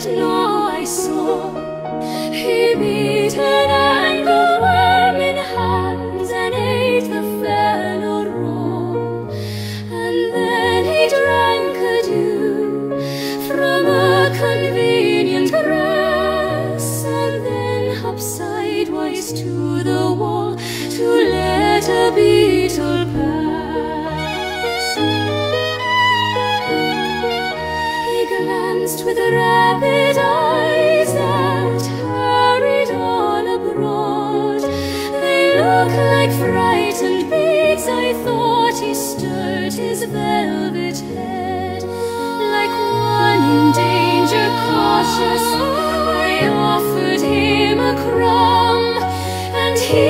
but now I saw he beat an angle worm in hands and ate the fellow raw. And then he drank a dew from a convenient grass, and then hopped sidewise to the wall to let a beetle pass. He glanced with rapid eyes that hurried all abroad. They looked like frightened beads. I thought he stirred his velvet head like one in danger cautious. I offered him a crumb, and he